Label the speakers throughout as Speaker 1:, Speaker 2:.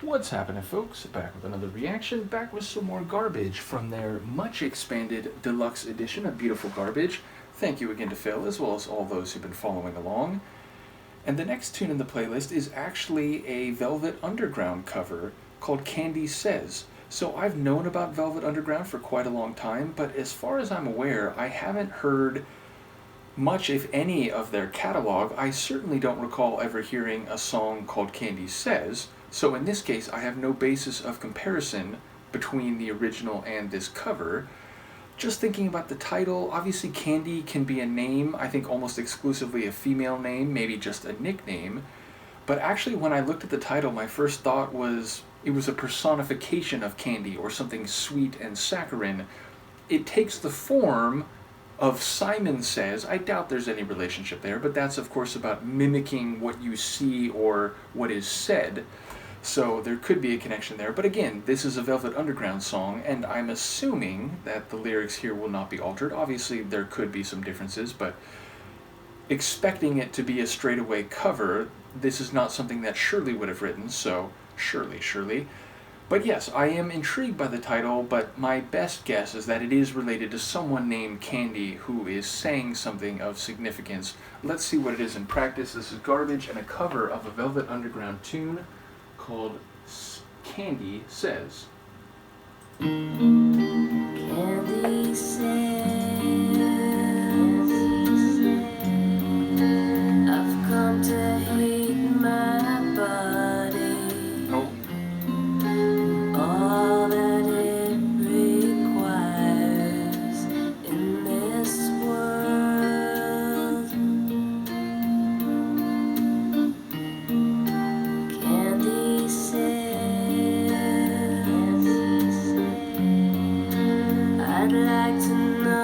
Speaker 1: What's happening, folks? Back with another reaction, back with some more garbage from their much expanded deluxe edition of Beautiful Garbage. Thank you again to Phil, as well as all those who've been following along. And the next tune in the playlist is actually a Velvet Underground cover called Candy Says. So I've known about Velvet Underground for quite a long time, but as far as I'm aware, I haven't heard much, if any, of their catalog. I certainly don't recall ever hearing a song called Candy Says, so in this case I have no basis of comparison between the original and this cover. Just thinking about the title, obviously Candy can be a name, I think almost exclusively a female name, maybe just a nickname, but actually when I looked at the title, my first thought was it was a personification of candy or something sweet and saccharine. It takes the form of Simon Says. I doubt there's any relationship there, but that's of course about mimicking what you see or what is said. So there could be a connection there. But again, this is a Velvet Underground song, and I'm assuming that the lyrics here will not be altered. Obviously there could be some differences, but expecting it to be a straightaway cover, this is not something that Shirley would have written, so Shirley. But yes, I am intrigued by the title, but my best guess is that it is related to someone named Candy who is saying something of significance. Let's see what it is in practice. This is Garbage and a cover of a Velvet Underground tune called Candy Says.
Speaker 2: Candy says, I've come to hate my body.
Speaker 1: Oh.
Speaker 2: All that it requires in this world. Candy says, I'd like to know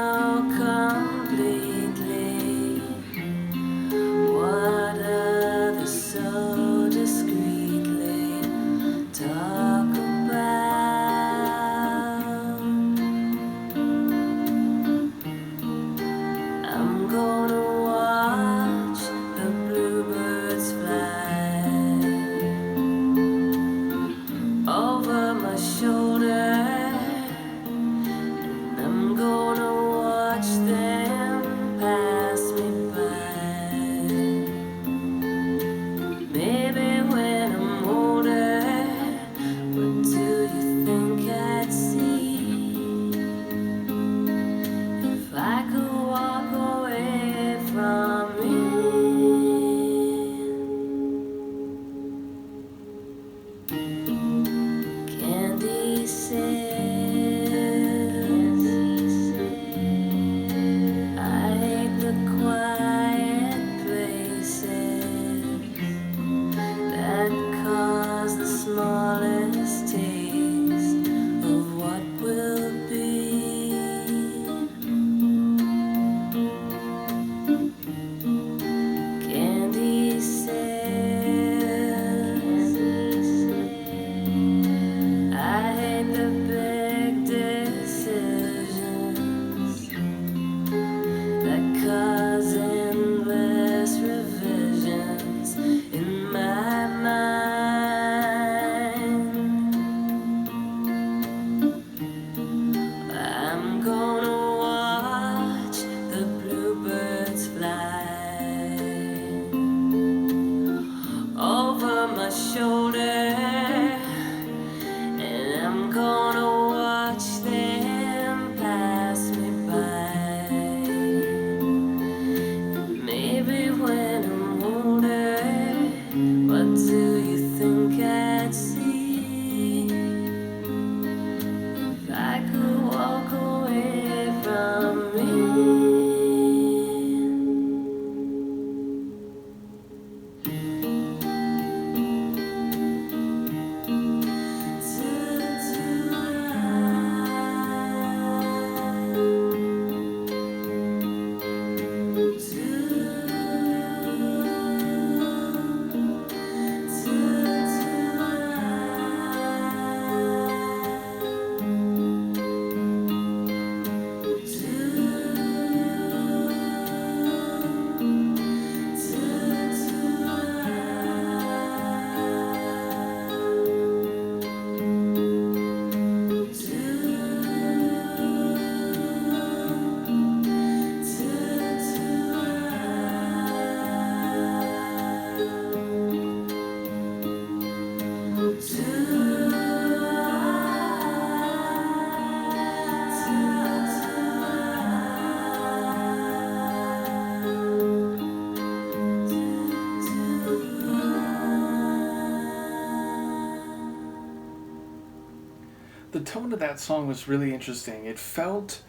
Speaker 1: The tone of that song was really interesting. It felt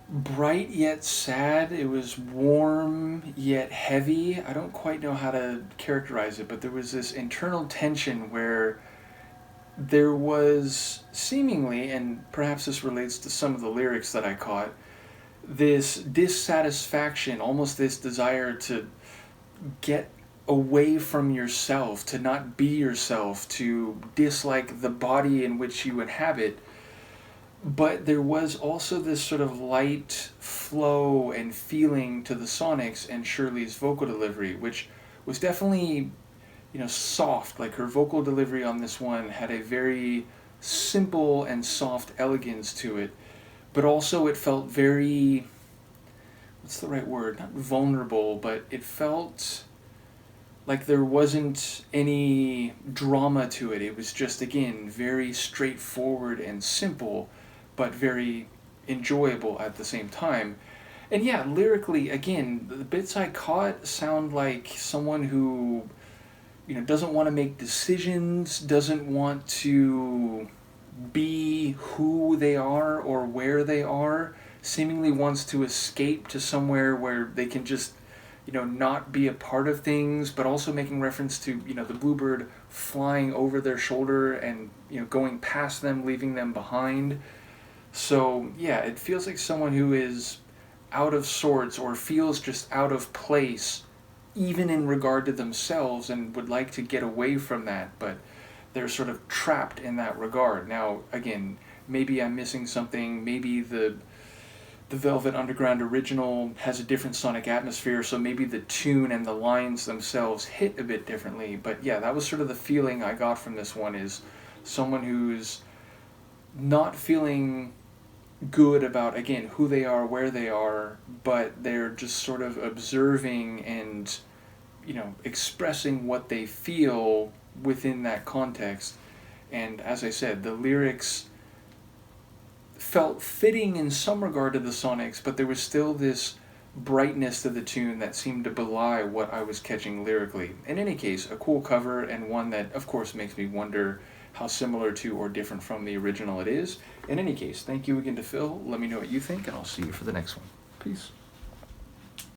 Speaker 1: bright yet sad. It was warm yet heavy. I don't quite know how to characterize it, but there was this internal tension where there was seemingly, and perhaps this relates to some of the lyrics that I caught, this dissatisfaction, almost this desire to get away from yourself, to not be yourself, to dislike the body in which you inhabit. But there was also this sort of light flow and feeling to the sonics and Shirley's vocal delivery, which was definitely, soft. Like her vocal delivery on this one had a very simple and soft elegance to it, but also it felt very, what's the right word? Not vulnerable, but it felt like there wasn't any drama to it. It was just, again, very straightforward and simple, but very enjoyable at the same time. And yeah, lyrically, again, the bits I caught sound like someone who, doesn't want to make decisions, doesn't want to be who they are or where they are, seemingly wants to escape to somewhere where they can just, not be a part of things, but also making reference to, the bluebird flying over their shoulder and, going past them, leaving them behind. So, yeah, it feels like someone who is out of sorts or feels just out of place, even in regard to themselves, and would like to get away from that, but they're sort of trapped in that regard. Now, again, maybe I'm missing something. Maybe the Velvet Underground original has a different sonic atmosphere, so maybe the tune and the lines themselves hit a bit differently. But yeah, that was sort of the feeling I got from this one, is someone who's not feeling good about, again, who they are, where they are, but they're just sort of observing and, expressing what they feel within that context. And as I said, the lyrics felt fitting in some regard to the sonics, but there was still this brightness to the tune that seemed to belie what I was catching lyrically. In any case, a cool cover, and one that, of course, makes me wonder how similar to or different from the original it is. In any case, thank you again to Phil. Let me know what you think, and I'll see you for the next one. Peace.